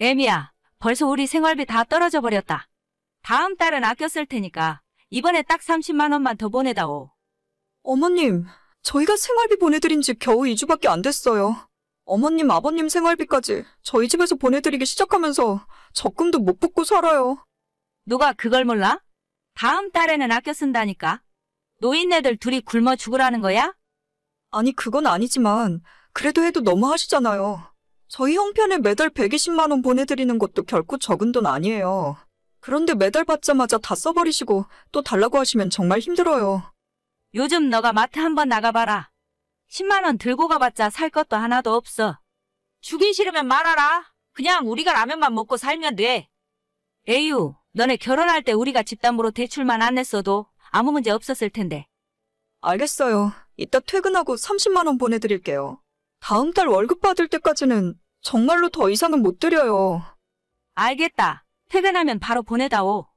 애미야, 벌써 우리 생활비 다 떨어져 버렸다. 다음 달은 아껴 쓸 테니까 이번에 딱 30만 원만 더 보내다오. 어머님, 저희가 생활비 보내드린 지 겨우 2주밖에 안 됐어요. 어머님, 아버님 생활비까지 저희 집에서 보내드리기 시작하면서 적금도 못 붙고 살아요. 누가 그걸 몰라? 다음 달에는 아껴 쓴다니까. 노인네들 둘이 굶어 죽으라는 거야? 아니, 그건 아니지만 그래도 해도 너무 하시잖아요. 저희 형편에 매달 120만 원 보내드리는 것도 결코 적은 돈 아니에요. 그런데 매달 받자마자 다 써버리시고 또 달라고 하시면 정말 힘들어요. 요즘 너가 마트 한번 나가봐라. 10만 원 들고 가봤자 살 것도 하나도 없어. 주기 싫으면 말아라. 그냥 우리가 라면만 먹고 살면 돼. 에휴, 너네 결혼할 때 우리가 집담보로 대출만 안 냈어도 아무 문제 없었을 텐데. 알겠어요. 이따 퇴근하고 30만 원 보내드릴게요. 다음 달 월급 받을 때까지는 정말로 더 이상은 못 드려요. 알겠다. 퇴근하면 바로 보내다오.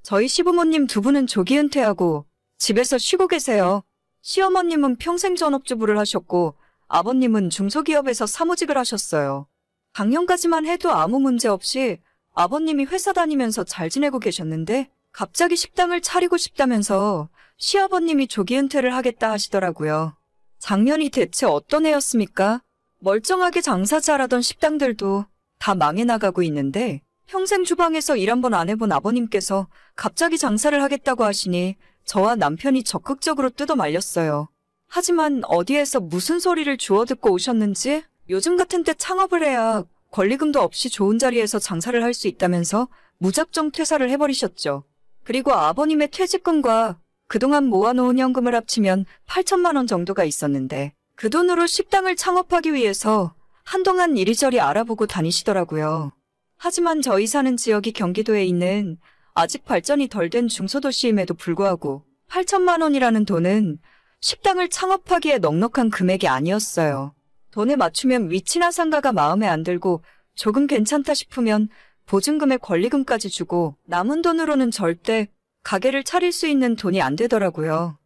저희 시부모님 두 분은 조기 은퇴하고 집에서 쉬고 계세요. 시어머님은 평생 전업주부를 하셨고 아버님은 중소기업에서 사무직을 하셨어요. 작년까지만 해도 아무 문제 없이 아버님이 회사 다니면서 잘 지내고 계셨는데 갑자기 식당을 차리고 싶다면서 시아버님이 조기 은퇴를 하겠다 하시더라고요. 작년이 대체 어떤 해였습니까? 멀쩡하게 장사 잘하던 식당들도 다 망해 나가고 있는데 평생 주방에서 일 한 번 안 해본 아버님께서 갑자기 장사를 하겠다고 하시니 저와 남편이 적극적으로 뜯어 말렸어요. 하지만 어디에서 무슨 소리를 주워 듣고 오셨는지 요즘 같은 때 창업을 해야 권리금도 없이 좋은 자리에서 장사를 할 수 있다면서 무작정 퇴사를 해버리셨죠. 그리고 아버님의 퇴직금과 그동안 모아놓은 현금을 합치면 8천만 원 정도가 있었는데 그 돈으로 식당을 창업하기 위해서 한동안 이리저리 알아보고 다니시더라고요. 하지만 저희 사는 지역이 경기도에 있는 아직 발전이 덜 된 중소도시임에도 불구하고 8천만 원이라는 돈은 식당을 창업하기에 넉넉한 금액이 아니었어요. 돈에 맞추면 위치나 상가가 마음에 안 들고 조금 괜찮다 싶으면 보증금에 권리금까지 주고 남은 돈으로는 절대 가게를 차릴 수 있는 돈이 안 되더라고요.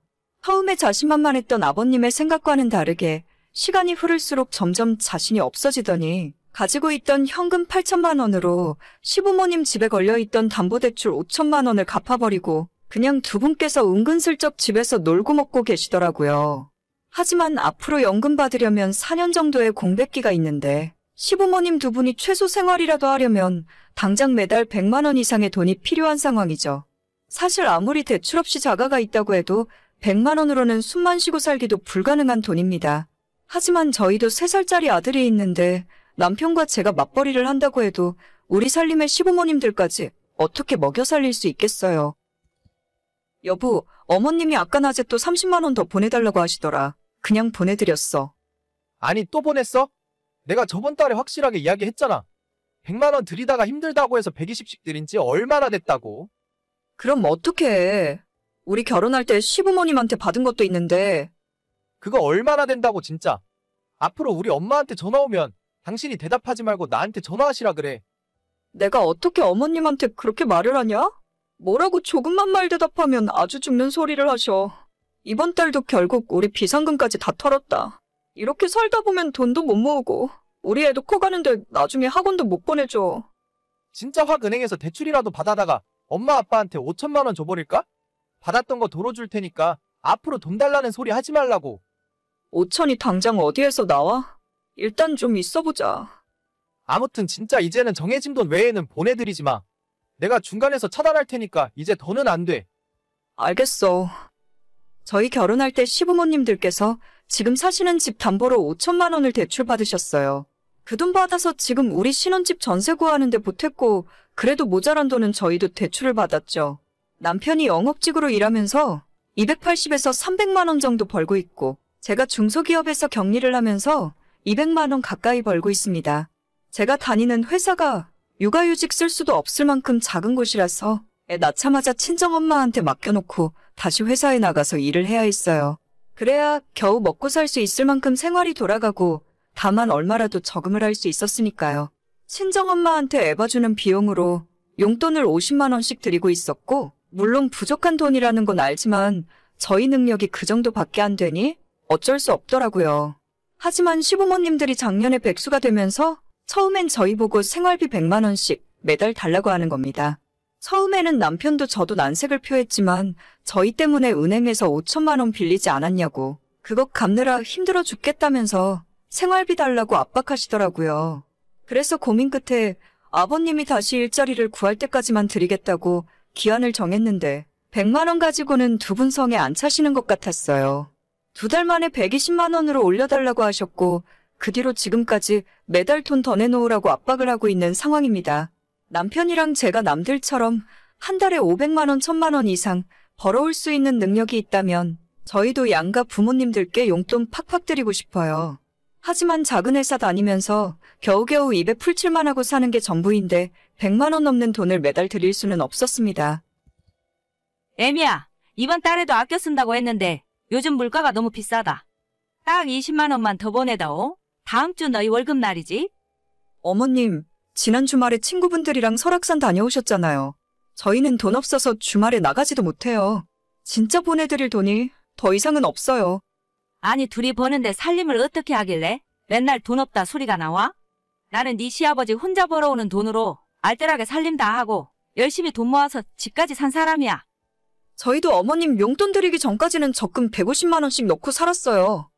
처음에 자신만만했던 아버님의 생각과는 다르게 시간이 흐를수록 점점 자신이 없어지더니 가지고 있던 현금 8천만 원으로 시부모님 집에 걸려있던 담보대출 5천만 원을 갚아버리고 그냥 두 분께서 은근슬쩍 집에서 놀고 먹고 계시더라고요. 하지만 앞으로 연금 받으려면 4년 정도의 공백기가 있는데 시부모님 두 분이 최소 생활이라도 하려면 당장 매달 100만 원 이상의 돈이 필요한 상황이죠. 사실 아무리 대출 없이 자가가 있다고 해도 100만 원으로는 숨만 쉬고 살기도 불가능한 돈입니다. 하지만 저희도 3살짜리 아들이 있는데 남편과 제가 맞벌이를 한다고 해도 우리 살림의 시부모님들까지 어떻게 먹여 살릴 수 있겠어요. 여보, 어머님이 아까 낮에 또 30만 원 더 보내달라고 하시더라. 그냥 보내드렸어. 아니, 또 보냈어? 내가 저번 달에 확실하게 이야기했잖아. 100만 원 드리다가 힘들다고 해서 120씩 드린 지 얼마나 됐다고. 그럼 어떻게 해? 우리 결혼할 때 시부모님한테 받은 것도 있는데. 그거 얼마나 된다고 진짜. 앞으로 우리 엄마한테 전화 오면 당신이 대답하지 말고 나한테 전화하시라 그래. 내가 어떻게 어머님한테 그렇게 말을 하냐? 뭐라고 조금만 말 대답하면 아주 죽는 소리를 하셔. 이번 달도 결국 우리 비상금까지 다 털었다. 이렇게 살다 보면 돈도 못 모으고 우리 애도 커가는데 나중에 학원도 못 보내줘. 진짜 확 은행에서 대출이라도 받아다가 엄마 아빠한테 5천만 원 줘버릴까? 받았던 거 도로 줄 테니까 앞으로 돈 달라는 소리 하지 말라고. 5천이 당장 어디에서 나와? 일단 좀 있어보자. 아무튼 진짜 이제는 정해진 돈 외에는 보내드리지 마. 내가 중간에서 차단할 테니까 이제 더는 안 돼. 알겠어. 저희 결혼할 때 시부모님들께서 지금 사시는 집 담보로 5천만 원을 대출받으셨어요. 그 돈 받아서 지금 우리 신혼집 전세 구하는데 보탰고 그래도 모자란 돈은 저희도 대출을 받았죠. 남편이 영업직으로 일하면서 280에서 300만 원 정도 벌고 있고 제가 중소기업에서 격리를 하면서 200만 원 가까이 벌고 있습니다. 제가 다니는 회사가 육아휴직 쓸 수도 없을 만큼 작은 곳이라서 애 낳자마자 친정엄마한테 맡겨놓고 다시 회사에 나가서 일을 해야 했어요. 그래야 겨우 먹고 살 수 있을 만큼 생활이 돌아가고 다만 얼마라도 저금을 할 수 있었으니까요. 친정엄마한테 애 봐주는 비용으로 용돈을 50만 원씩 드리고 있었고 물론 부족한 돈이라는 건 알지만 저희 능력이 그 정도밖에 안 되니 어쩔 수 없더라고요. 하지만 시부모님들이 작년에 백수가 되면서 처음엔 저희 보고 생활비 100만 원씩 매달 달라고 하는 겁니다. 처음에는 남편도 저도 난색을 표했지만 저희 때문에 은행에서 5천만 원 빌리지 않았냐고 그거 갚느라 힘들어 죽겠다면서 생활비 달라고 압박하시더라고요. 그래서 고민 끝에 아버님이 다시 일자리를 구할 때까지만 드리겠다고 기한을 정했는데 100만 원 가지고는 두 분 성에 안 차시는 것 같았어요. 2달 만에 120만 원으로 올려달라고 하셨고 그 뒤로 지금까지 매달 돈 더 내놓으라고 압박을 하고 있는 상황입니다. 남편이랑 제가 남들처럼 한 달에 500만 원, 1000만 원 이상 벌어올 수 있는 능력이 있다면 저희도 양가 부모님들께 용돈 팍팍 드리고 싶어요. 하지만 작은 회사 다니면서 겨우겨우 입에 풀칠만 하고 사는 게 전부인데 100만 원 넘는 돈을 매달 드릴 수는 없었습니다. 애미야, 이번 달에도 아껴 쓴다고 했는데 요즘 물가가 너무 비싸다. 딱 20만 원만 더 보내다오. 다음 주 너희 월급날이지? 어머님, 지난 주말에 친구분들이랑 설악산 다녀오셨잖아요. 저희는 돈 없어서 주말에 나가지도 못해요. 진짜 보내드릴 돈이 더 이상은 없어요. 아니 둘이 버는데 살림을 어떻게 하길래 맨날 돈 없다 소리가 나와? 나는 네 시아버지 혼자 벌어오는 돈으로 알뜰하게 살림 다 하고 열심히 돈 모아서 집까지 산 사람이야. 저희도 어머님 용돈 드리기 전까지는 적금 150만 원씩 넣고 살았어요.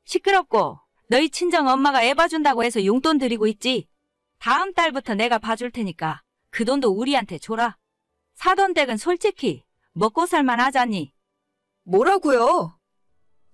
시끄럽고 너희 친정 엄마가 애 봐준다고 해서 용돈 드리고 있지. 다음 달부터 내가 봐줄 테니까 그 돈도 우리한테 줘라. 사돈 댁은 솔직히 먹고 살만 하잖니. 뭐라고요?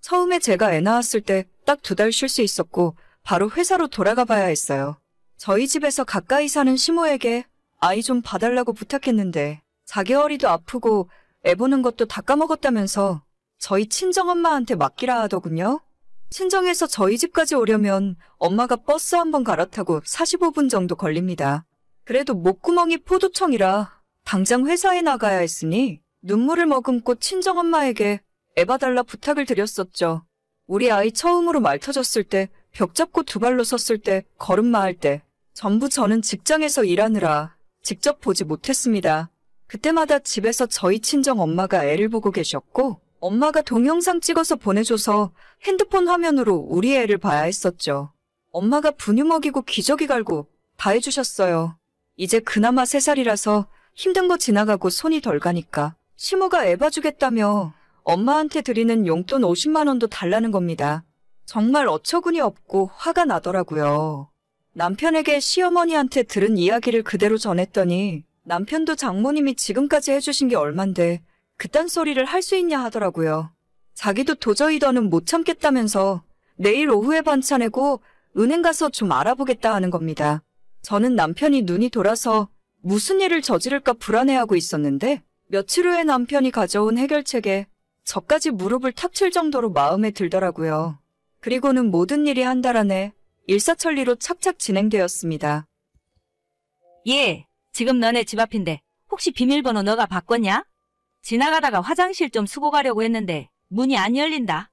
처음에 제가 애 낳았을 때 딱 2달 쉴 수 있었고 바로 회사로 돌아가 봐야 했어요. 저희 집에서 가까이 사는 시모에게 아이 좀 봐달라고 부탁했는데 4개월이도 아프고 애 보는 것도 다 까먹었다면서 저희 친정엄마한테 맡기라 하더군요. 친정에서 저희 집까지 오려면 엄마가 버스 한 번 갈아타고 45분 정도 걸립니다. 그래도 목구멍이 포도청이라 당장 회사에 나가야 했으니 눈물을 머금고 친정엄마에게 애 봐달라 부탁을 드렸었죠. 우리 아이 처음으로 말 터졌을 때, 벽 잡고 2발로 섰을 때, 걸음마 할 때 전부 저는 직장에서 일하느라 직접 보지 못했습니다. 그때마다 집에서 저희 친정엄마가 애를 보고 계셨고 엄마가 동영상 찍어서 보내줘서 핸드폰 화면으로 우리 애를 봐야 했었죠. 엄마가 분유 먹이고 기저귀 갈고 다 해주셨어요. 이제 그나마 3살이라서 힘든 거 지나가고 손이 덜 가니까 시모가 애 봐주겠다며 엄마한테 드리는 용돈 50만 원도 달라는 겁니다. 정말 어처구니 없고 화가 나더라고요. 남편에게 시어머니한테 들은 이야기를 그대로 전했더니 남편도 장모님이 지금까지 해주신 게 얼만데 그딴 소리를 할 수 있냐 하더라고요. 자기도 도저히 더는 못 참겠다면서 내일 오후에 반차 내고 은행 가서 좀 알아보겠다 하는 겁니다. 저는 남편이 눈이 돌아서 무슨 일을 저지를까 불안해하고 있었는데 며칠 후에 남편이 가져온 해결책에 저까지 무릎을 탁 칠 정도로 마음에 들더라고요. 그리고는 모든 일이 한 달 안에 일사천리로 착착 진행되었습니다. 예, 지금 너네 집 앞인데 혹시 비밀번호 너가 바꿨냐? 지나가다가 화장실 좀 쓰고 가려고 했는데 문이 안 열린다.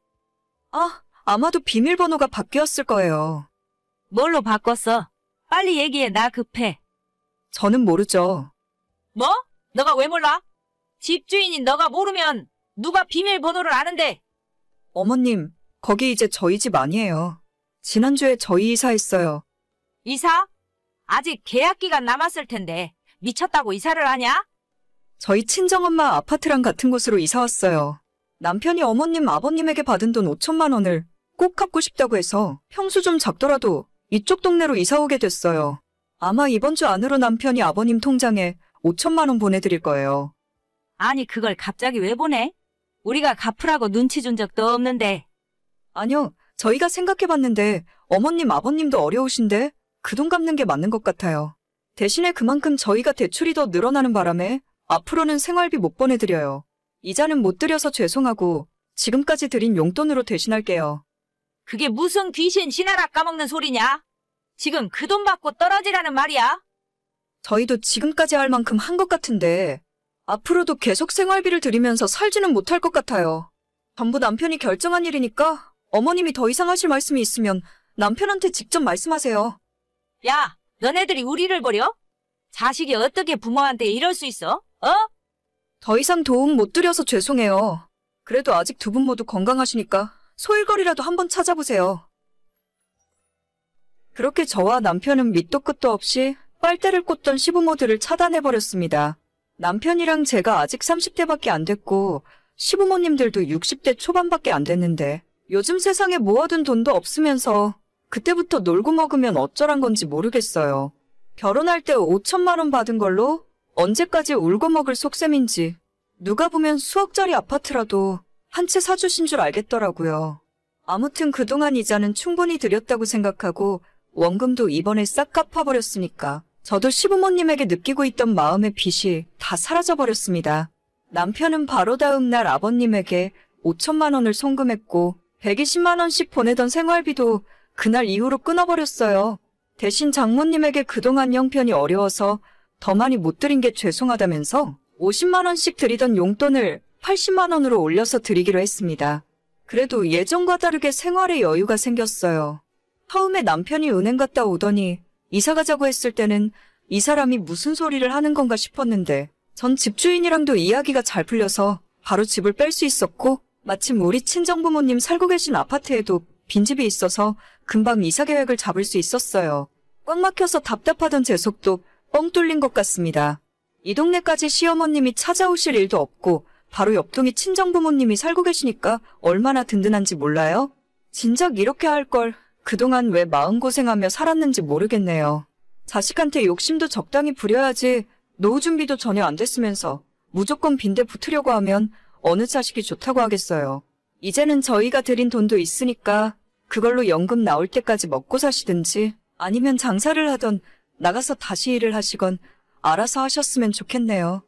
아, 아마도 비밀번호가 바뀌었을 거예요. 뭘로 바꿨어? 빨리 얘기해, 나 급해. 저는 모르죠. 뭐? 너가 왜 몰라? 집주인인 너가 모르면 누가 비밀번호를 아는데? 어머님, 거기 이제 저희 집 아니에요. 지난주에 저희 이사했어요. 이사? 아직 계약 기간 남았을 텐데 미쳤다고 이사를 하냐? 저희 친정엄마 아파트랑 같은 곳으로 이사 왔어요. 남편이 어머님, 아버님에게 받은 돈 5천만 원을 꼭 갚고 싶다고 해서 평수 좀 작더라도 이쪽 동네로 이사 오게 됐어요. 아마 이번 주 안으로 남편이 아버님 통장에 5천만 원 보내드릴 거예요. 아니 그걸 갑자기 왜 보내? 우리가 갚으라고 눈치 준 적도 없는데. 아니요, 저희가 생각해봤는데 어머님, 아버님도 어려우신데 그 돈 갚는 게 맞는 것 같아요. 대신에 그만큼 저희가 대출이 더 늘어나는 바람에 앞으로는 생활비 못 보내드려요. 이자는 못 드려서 죄송하고 지금까지 드린 용돈으로 대신할게요. 그게 무슨 귀신 신하라 까먹는 소리냐? 지금 그 돈 받고 떨어지라는 말이야? 저희도 지금까지 할 만큼 한 것 같은데 앞으로도 계속 생활비를 드리면서 살지는 못할 것 같아요. 전부 남편이 결정한 일이니까 어머님이 더 이상 하실 말씀이 있으면 남편한테 직접 말씀하세요. 야, 너네들이 우리를 버려? 자식이 어떻게 부모한테 이럴 수 있어? 어? 더 이상 도움 못 드려서 죄송해요. 그래도 아직 두 분 모두 건강하시니까 소일거리라도 한번 찾아보세요. 그렇게 저와 남편은 밑도 끝도 없이 빨대를 꽂던 시부모들을 차단해버렸습니다. 남편이랑 제가 아직 30대밖에 안 됐고 시부모님들도 60대 초반밖에 안 됐는데 요즘 세상에 모아둔 돈도 없으면서 그때부터 놀고 먹으면 어쩌란 건지 모르겠어요. 결혼할 때 5천만 원 받은 걸로 언제까지 울고 먹을 속셈인지 누가 보면 수억짜리 아파트라도 한 채 사주신 줄 알겠더라고요. 아무튼 그동안 이자는 충분히 드렸다고 생각하고 원금도 이번에 싹 갚아버렸으니까 저도 시부모님에게 느끼고 있던 마음의 빚이 다 사라져버렸습니다. 남편은 바로 다음 날 아버님에게 5천만 원을 송금했고 120만 원씩 보내던 생활비도 그날 이후로 끊어버렸어요. 대신 장모님에게 그동안 형편이 어려워서 더 많이 못 드린 게 죄송하다면서 50만 원씩 드리던 용돈을 80만 원으로 올려서 드리기로 했습니다. 그래도 예전과 다르게 생활에 여유가 생겼어요. 처음에 남편이 은행 갔다 오더니 이사 가자고 했을 때는 이 사람이 무슨 소리를 하는 건가 싶었는데 전 집주인이랑도 이야기가 잘 풀려서 바로 집을 뺄 수 있었고 마침 우리 친정부모님 살고 계신 아파트에도 빈집이 있어서 금방 이사 계획을 잡을 수 있었어요. 꽉 막혀서 답답하던 제 속도 뻥 뚫린 것 같습니다. 이 동네까지 시어머님이 찾아오실 일도 없고 바로 옆동이 친정부모님이 살고 계시니까 얼마나 든든한지 몰라요? 진작 이렇게 할 걸 그동안 왜 마음고생하며 살았는지 모르겠네요. 자식한테 욕심도 적당히 부려야지 노후 준비도 전혀 안 됐으면서 무조건 빈대 붙으려고 하면 어느 자식이 좋다고 하겠어요. 이제는 저희가 드린 돈도 있으니까 그걸로 연금 나올 때까지 먹고 사시든지 아니면 장사를 하던 나가서 다시 일을 하시건 알아서 하셨으면 좋겠네요.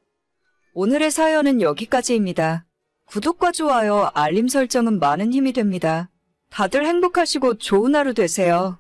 오늘의 사연은 여기까지입니다. 구독과 좋아요, 알림 설정은 많은 힘이 됩니다. 다들 행복하시고 좋은 하루 되세요.